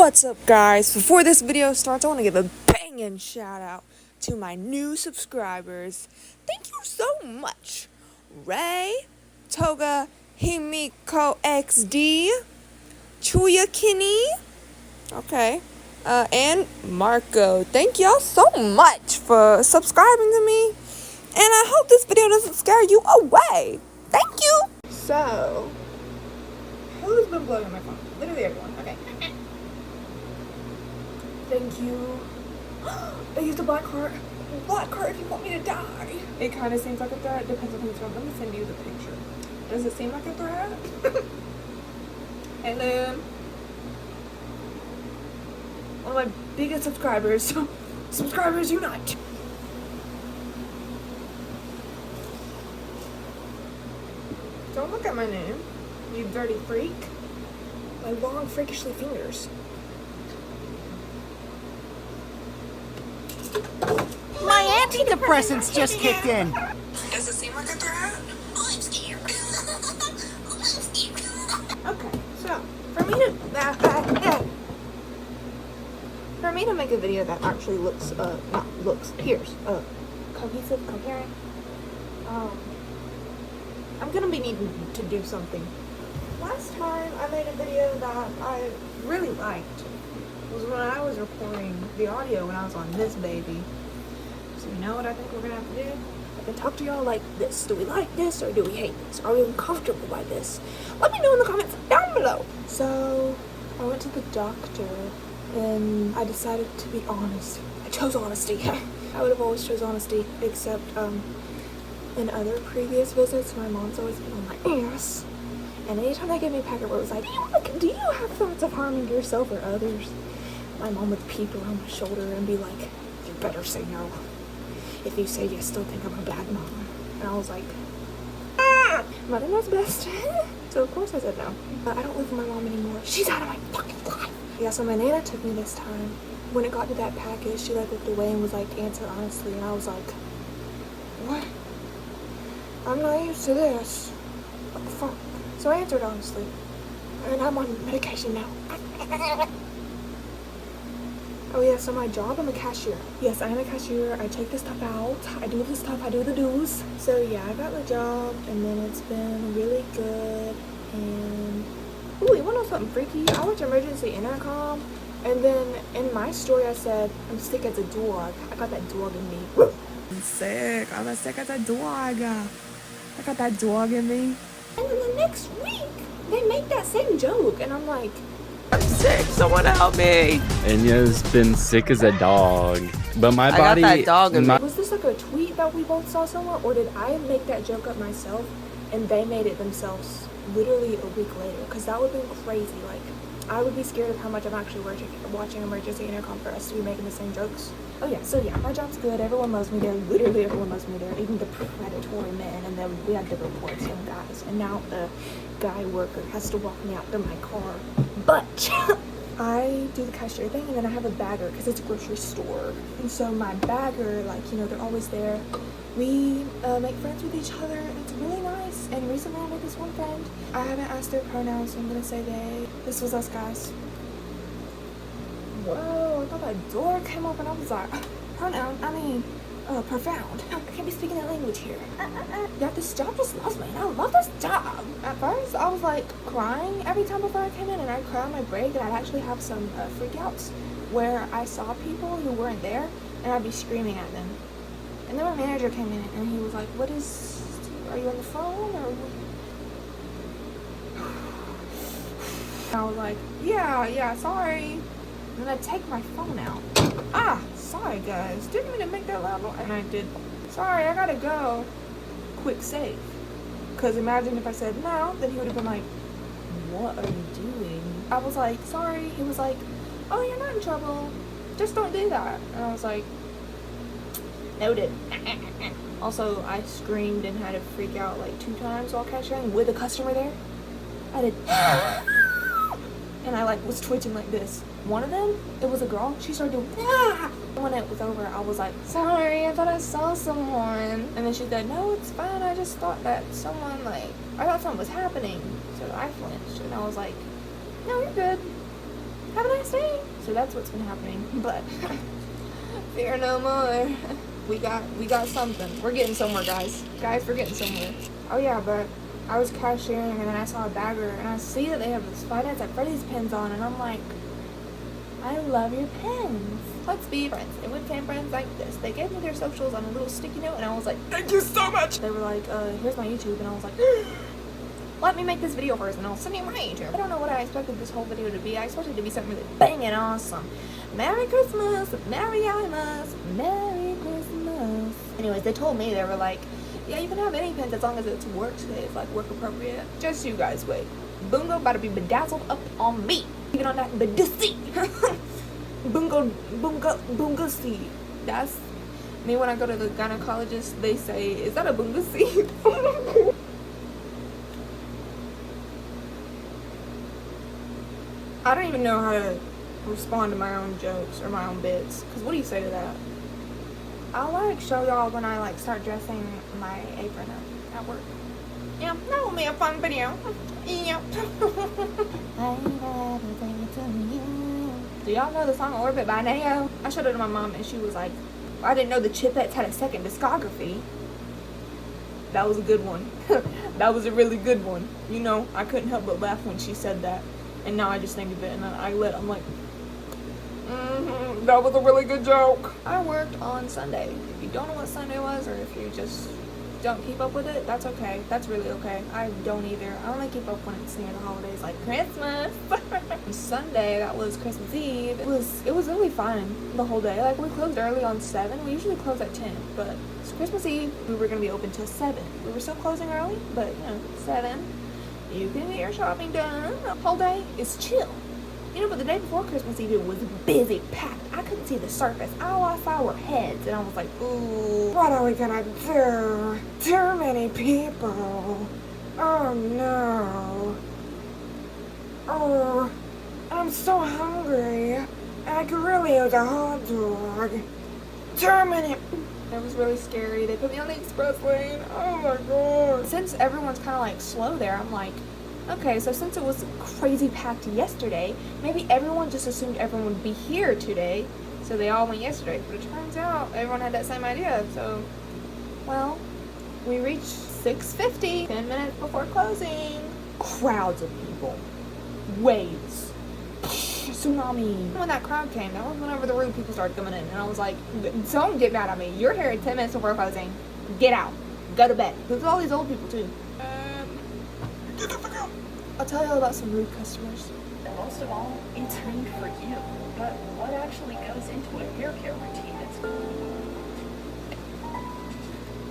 What's up, guys? Before this video starts, I want to give a banging shout out to my new subscribers. Thank you so much. Ray, Toga, Himiko XD, Chuya Kinney, okay, and Marco. Thank y'all so much for subscribing to me, and I hope this video doesn't scare you away. Thank you. So, who's been blowing on my phone? Literally everyone. Okay. Thank you. They used a black heart. Black heart if you want me to die. It kind of seems like a threat. Depends on who's from. Let me send you the picture. Does it seem like a threat? Hello. One of my biggest subscribers. Subscribers unite. Don't look at my name, you dirty freak. My long, freakishly fingers. My antidepressants just kicked in. Does it seem like a threat? I'm scared. I'm scared. Okay, so for me to make a video that actually looks appears cohesive, coherent, I'm gonna be needing to do something. Last time I made a video that I really liked was when I was recording the audio when I was on this baby. So you know what I think we're gonna have to do? I can talk to y'all like this. Do we like this or do we hate this? Are we uncomfortable by this? Let me know in the comments down below. So I went to the doctor and I decided to be honest. I chose honesty. I would have always chose honesty, except in other previous visits my mom's always been on my ass. And anytime they gave me a packet where it was like, do you have thoughts of harming yourself or others? My mom would peep around my shoulder and be like, you better say no. If you say yes, they'll think I'm a bad mom. And I was like, mother knows best. So of course I said no. I don't live with my mom anymore. She's out of my fucking life. Yeah, so my Nana took me this time. When it got to that package, she like looked away and was like, answer honestly. And I was like, what? I'm not used to this. What the fuck? So I answered honestly. And I'm on medication now. Oh yeah, so my job, I'm a cashier. Yes, I am a cashier. I take the stuff out. I do the stuff. I do the do's. So yeah, I got the job, and then it's been really good. And ooh, you wanna know something freaky? I went to emergency intercom, and then in my story I said I'm sick as a dog. I got that dog in me. I'm sick. I'm as sick as a dog. I got that dog in me. And then the next week they make that same joke, and I'm like, I'm sick, someone help me. Enya's been sick as a dog, but my body. I got that dog in me. Was this like a tweet that we both saw somewhere, or did I make that joke up myself and they made it themselves literally a week later? Because that would have been crazy. Like, I would be scared of how much I'm actually watching emergency intercom for us to be making the same jokes. Oh yeah, so yeah, my job's good. Everyone loves me there. Literally everyone loves me there. Even the predatory men. And then we had the reports and guys. And now the guy worker has to walk me out to my car. But I do the cashier thing, and then I have a bagger because it's a grocery store. And so my bagger, like, you know, they're always there. We make friends with each other, and it's really nice. And recently I met this one friend. I haven't asked their pronouns, so I'm gonna say they. This was us guys. Whoa, I thought that door came up and I was like, pronoun, profound. I can't be speaking that language here. Yeah, this job just loves me, and I love this job. At first, I was like crying every time before I came in, and I'd cry on my break, and I'd actually have some freakouts where I saw people who weren't there, and I'd be screaming at them. And then my manager came in, and he was like, are you on the phone, or? I was like, yeah, sorry. And then I take my phone out. Sorry guys, didn't mean to make that loud noise. And I did. Sorry, I gotta go. Quick save. Because imagine if I said no, then he would have been like, what are you doing? I was like, sorry. He was like, oh, you're not in trouble. Just don't do that. And I was like, noted. Also, I screamed and had to freak out like 2 times while cashiering with a customer there. I did. And I like was twitching like this. One of them, it was a girl, she started doing When it was over, I was like, sorry, I thought I saw someone. And then she said, no, it's fine, I just thought that someone, like, I thought something was happening. So I flinched, and I was like, no, you're good. have a nice day. So that's what's been happening. But fear no more. We got something. We're getting somewhere, guys. Guys, we're getting somewhere. Oh yeah, but I was cashiering and then I saw a bagger and I see that they have this Five Nights at Freddy's pins on and I'm like, I love your pins. Let's be friends. And we became friends like this. They gave me their socials on a little sticky note and I was like, thank you so much. They were like, here's my YouTube, and I was like, let me make this video first and I'll send you my YouTube. I don't know what I expected this whole video to be. I expected it to be something really banging awesome. Merry Christmas, Merry Imas, Merry Christmas. Anyways, they told me, they were like, yeah, you can have any pins as long as it's work safe, like work appropriate. Just you guys wait. Bungo about to be bedazzled up on me. Even on that bedazzle. Bungo seed. That's me when I go to the gynecologist. They say, is that a bungo seed? I don't even know how to respond to my own jokes or my own bits. Cause what do you say to that? I'll like show y'all when I like start dressing my apron up at work. Yeah, that will be a fun video. Yep. Do y'all know the song Orbit by Neo? I showed it to my mom and she was like, I didn't know the Chipettes had a second discography. That was a good one. That was a really good one. You know, I couldn't help but laugh when she said that. And now I just think of it and I'm like, that was a really good joke. I worked on Sunday. If you don't know what Sunday was, or if you just don't keep up with it, that's okay. That's really okay. I don't either. I only keep up when it's near the holidays, like Christmas. Sunday, that was Christmas Eve. It was really fun the whole day. Like, we closed early on 7. We usually close at 10, but it's Christmas Eve. We were gonna be open till 7. We were still closing early, but you know, 7. You can get your shopping done. The whole day is chill. You know, but the day before Christmas Eve, it was busy, packed. I couldn't see the surface. All I saw were heads, and I was like, ooh, what are we gonna do? Too many people. Oh no. Oh, I'm so hungry. I could really use a hot dog. Too many. It was really scary. They put me on the express lane. Oh my god. Since everyone's kind of like slow there, I'm like, okay, so since it was crazy packed yesterday, maybe everyone just assumed everyone would be here today, so they all went yesterday. But it turns out everyone had that same idea, so, well, we reached 6:50, 10 minutes before closing. Crowds of people. Waves. Tsunami. When that crowd came, that was whenever the rude people started coming in, and I was like, don't get mad at me. You're here at 10 minutes before closing. Get out. Go to bed. There's all these old people, too. Get the fuck out. I'll tell you all about some rude customers. And most of all, it's made for you. But what actually goes into a hair care routine?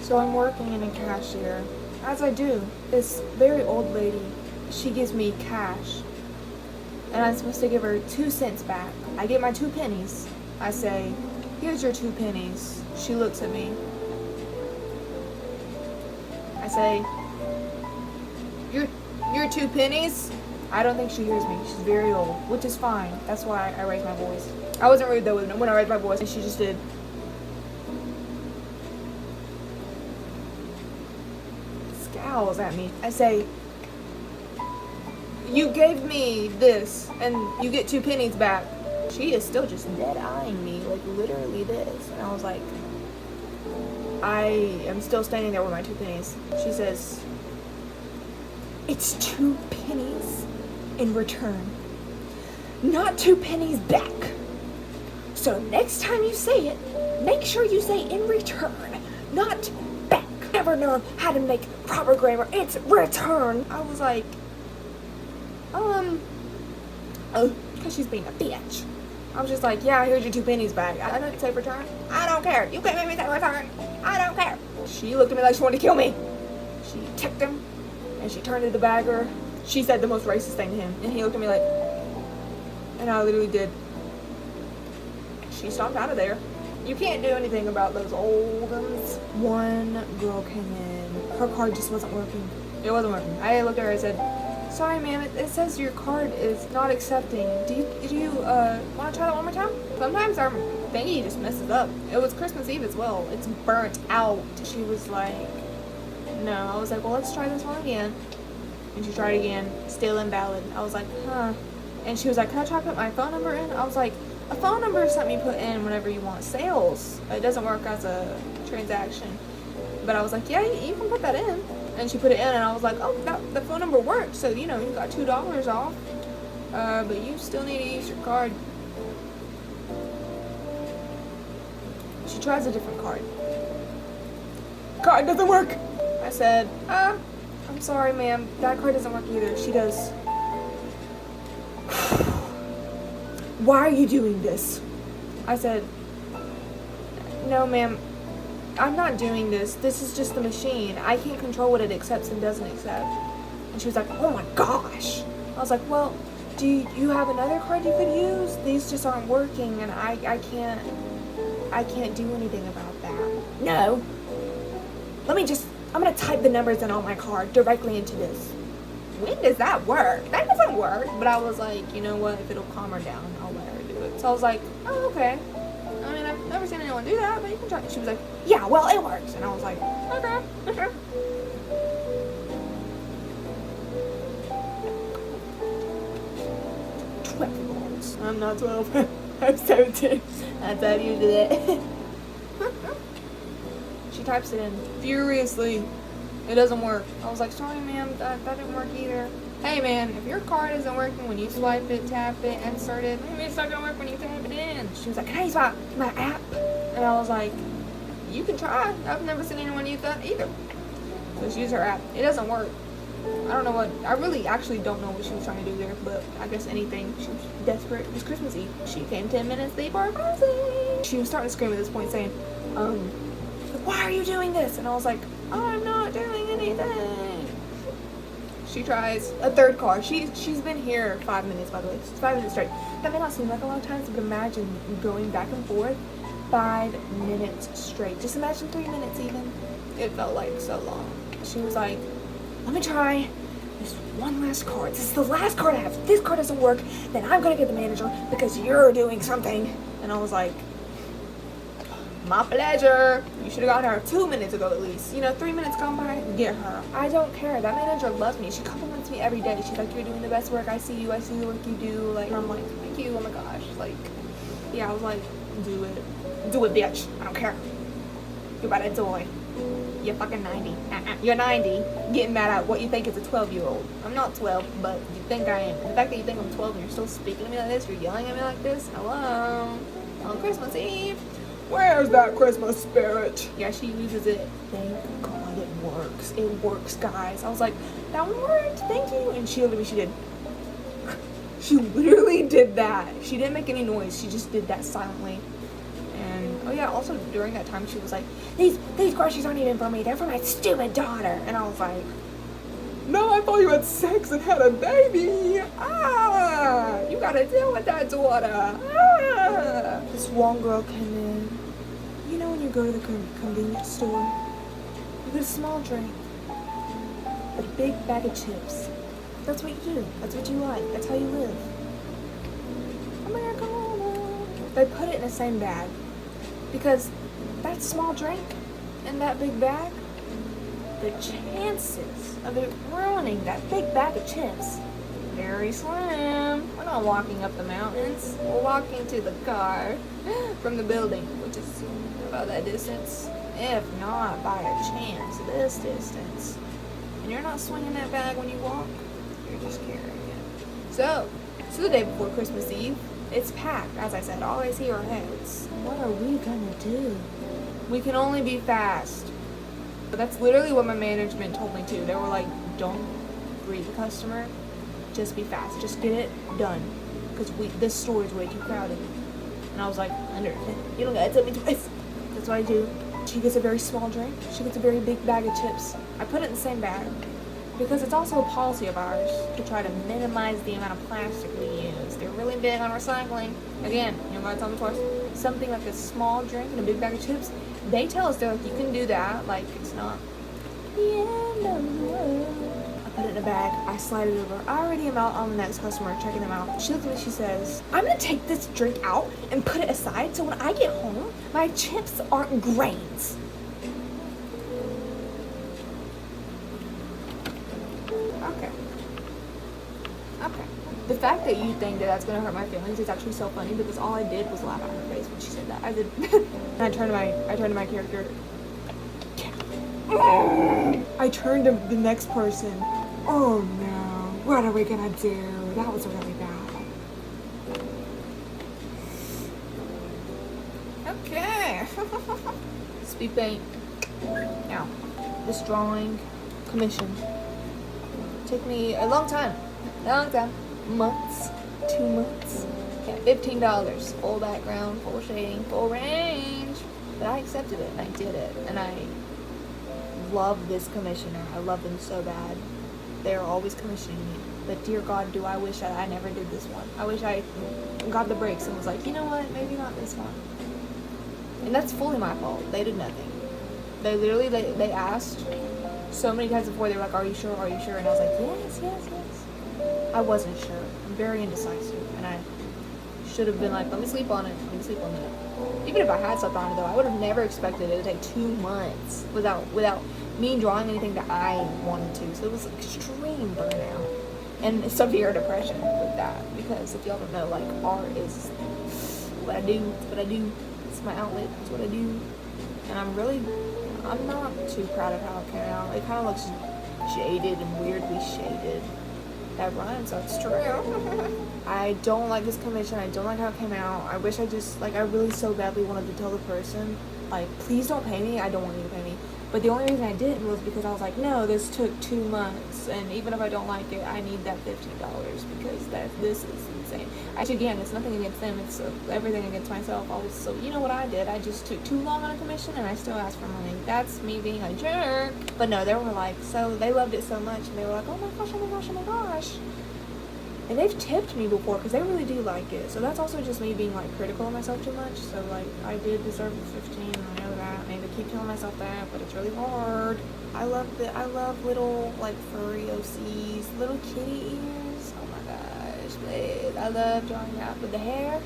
So I'm working in a cashier. As I do, this very old lady, she gives me cash. And I'm supposed to give her 2 cents back. I get my 2 pennies. I say, here's your 2 pennies. She looks at me. I say, Your 2 pennies? I don't think she hears me. She's very old, which is fine. That's why I raised my voice. I wasn't rude though when I raised my voice, and she just did. Scowls at me. I say, you gave me this, and you get 2 pennies back. She is still just dead eyeing me, like literally this. And I was like, I am still standing there with my 2 pennies. She says, it's 2 pennies in return, not 2 pennies back. So next time you say it, make sure you say in return, not back. Never known how to make proper grammar. It's return. I was like, because she's being a bitch. I was just like, yeah, here's your 2 pennies back. I didn't say return. I don't care. You can't make me say return. I don't care. She looked at me like she wanted to kill me. She ticked him, and she turned to the bagger. She said the most racist thing to him, and he looked at me like, and I literally did. She stomped out of there. You can't do anything about those old ones. One girl came in. Her card just wasn't working. It wasn't working. I looked at her and said, sorry ma'am, it says your card is not accepting. Do you want to try that one more time? Sometimes our thingy just messes up. It was Christmas Eve as well. It's burnt out. She was like, no. I was like, well, let's try this one again. And she tried again. Still invalid. I was like, huh. And she was like, can I try to put my phone number in? I was like, a phone number is something you put in whenever you want sales. It doesn't work as a transaction. But I was like, yeah, you can put that in. And she put it in, and I was like, oh, the phone number worked. So, you know, you got $2 off. But you still need to use your card. She tries a different card. Card doesn't work. I said, I'm sorry, ma'am. That card doesn't work either. She goes, why are you doing this? I said, no, ma'am. I'm not doing this. This is just the machine. I can't control what it accepts and doesn't accept. And she was like, oh my gosh. I was like, well, do you have another card you could use? These just aren't working, and I can't do anything about that. No. I'm gonna type the numbers in on my card directly into this. When does that work? That doesn't work. But I was like, you know what? If it'll calm her down, I'll let her do it. So I was like, oh, okay. I mean, I've never seen anyone do that, but you can try. She was like, yeah, well, it works. And I was like, okay. $12. I'm not 12. I'm 17. That's how you do it. She types it in furiously. It doesn't work. I was like, sorry, ma'am, that didn't work either. Hey, man, if your card isn't working when you swipe it, tap it, insert it, maybe it's not gonna work when you tap it in. She was like, can I use my app? And I was like, you can try. I've never seen anyone use that either. So she used her app. It doesn't work. I don't know what. I really actually don't know what she was trying to do there, but I guess anything. She was desperate. It was Christmas Eve. She came 10 minutes late for our party. She was starting to scream at this point, saying, why are you doing this? And I was like, I'm not doing anything. She tries a third card. She's been here 5 minutes, by the way. It's 5 minutes straight. That may not seem like a lot of times, but imagine going back and forth 5 minutes straight. Just imagine 3 minutes even. It felt like so long. She was like, let me try this one last card. This is the last card I have. If this card doesn't work, then I'm gonna get the manager because you're doing something. And I was like, my pleasure. You should have gotten her 2 minutes ago at least. 3 minutes gone by, get her. I don't care. That manager loves me. She compliments me every day. She's like, you're doing the best work. I see you. I see the work you do. Like, and I'm like, thank you. Oh my gosh. Like, yeah, I was like, do it. Do it, bitch. I don't care. You're about to die. You're fucking 90. You're 90. Getting mad at what you think is a 12-year-old. I'm not 12, but you think I am. And the fact that you think I'm 12 and you're still speaking to me like this, you're yelling at me like this, hello? On Christmas Eve. Where's that Christmas spirit? Yeah, she uses it. Thank God it works. It works, guys. I was like, that one worked. Thank you. And she did. She literally did that. She didn't make any noise. She just did that silently. And, oh yeah, also during that time, she was like, these groceries aren't even for me. They're for my stupid daughter. And I was like, no, I thought you had sex and had a baby. You gotta deal with that daughter. This one girl came in. You know when you go to the convenience store, you get a small drink, a big bag of chips. That's what you do. That's what you like. That's how you live. Americana. They put it in the same bag because that small drink and that big bag, the chances of it ruining that big bag of chips, very slim. We're not walking up the mountains. We're walking to the car from the building, which is about that distance, if not by a chance this distance. And you're not swinging that bag when you walk, you're just carrying it. So the day before Christmas Eve, it's packed. As I said, all I see are heads. What are we gonna do? We can only be fast. But that's literally what my management told me too. They were like, don't greet the customer, just be fast, just get it done, because this store is way too crowded. And I was like, you don't gotta tell me twice. That's what I do. She gets a very small drink. She gets a very big bag of chips. I put it in the same bag because it's also a policy of ours to try to minimize the amount of plastic we use. They're really big on recycling. Again, you don't gotta tell me twice. Something like a small drink and a big bag of chips, they tell us, they're like, you can do that. Like, it's not the end of the world. I put it in a bag. I slide it over. I already am out on the next customer, checking them out. She looks at me, she says, I'm gonna take this drink out and put it aside so when I get home, my chips aren't grains. Okay. The fact that you think that that's gonna hurt my feelings is actually so funny because all I did was laugh at her face when she said that. I did. And I turned to my character. I turned to the next person. Oh no! What are we gonna do? That was really bad. Okay. Speedpaint. Now, this drawing commission took me a long time. Months. 2 months. Yeah, $15. Full background, full shading, full range. But I accepted it and I did it. And I love this commissioner. I love them so bad. They're always commissioning me. But dear God, do I wish that I never did this one. I wish I got the breaks and was like, you know what, maybe not this one. And that's fully my fault. They did nothing. They literally, they asked so many times before. They were like, are you sure? Are you sure? And I was like, yes. I wasn't sure. I'm very indecisive. And I should have been like, let me sleep on it. Even if I had slept on it though, I would have never expected it to take 2 months without me drawing anything that I wanted to. So it was extreme burnout and severe depression with that. Because if y'all don't know, like, art is what I do. It's my outlet. It's what I do. And I'm not too proud of how it came out. It kind of looks shaded and weirdly shaded. That rhymes, so it's true. I don't like this commission. I don't like how it came out. I wish I really so badly wanted to tell the person, like, please don't pay me. I don't want you to pay me. But the only reason I didn't was because I was like, no, this took 2 months. And even if I don't like it, I need that $15 because this is insane. Actually, again, it's nothing against them. It's everything against myself. So you know what I did? I just took too long on a commission and I still asked for money. That's me being a jerk. But no, they were like, so they loved it so much. And they were like, oh my gosh. And they've tipped me before because they really do like it. So that's also just me being, like, critical of myself too much. So, like, I did deserve the 15. I know that. Maybe I keep telling myself that, but it's really hard. I love little, like, furry OCs, little kitty ears. Oh my gosh, please. I love drawing that. But the hair,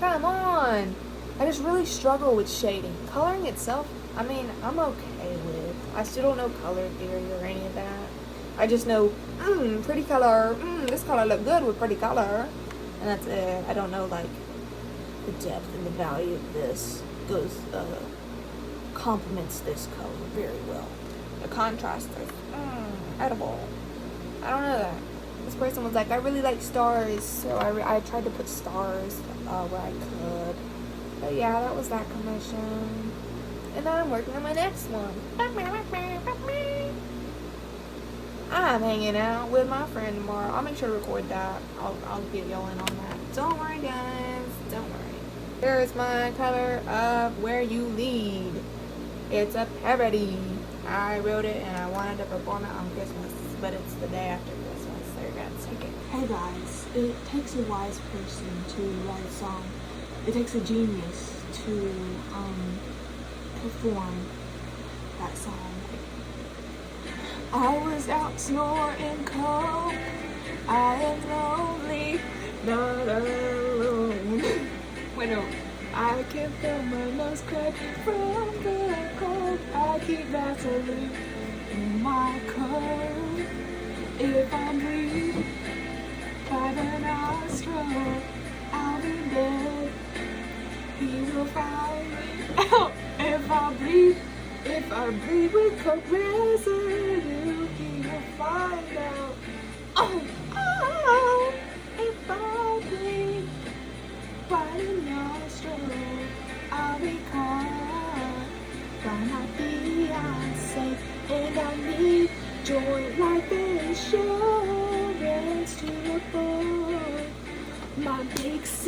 come on. I just really struggle with shading. Coloring itself, I mean, I'm okay with. I still don't know color theory or any of that. I just know, pretty color, this color look good with pretty color. And that's it. I don't know, like, the depth and the value of this complements this color very well. The contrast is, edible. I don't know that. This person was like, I really like stars, so I tried to put stars where I could. But yeah, that was that commission. And now I'm working on my next one. I'm hanging out with my friend tomorrow. I'll make sure to record that. I'll get y'all in on that. Don't worry, guys. Don't worry. Here's my color of Where You Lead. It's a parody. I wrote it and I wanted to perform it on Christmas, but it's the day after Christmas, so you're gonna take it. Hey guys, it takes a wise person to write a song. It takes a genius to perform that song. I was out snoring coke. I am lonely, not alone. Wait, no. I can feel my nose crack from the cold. I keep Vaseline in my coat. If I breathe by the nostril, I'll be dead. He will find me out. If I breathe with coke residue, he will find out. Oh, if I breathe by the nostril, I'll be caught by my fiancé, and I need joy like the insurance to avoid my big C.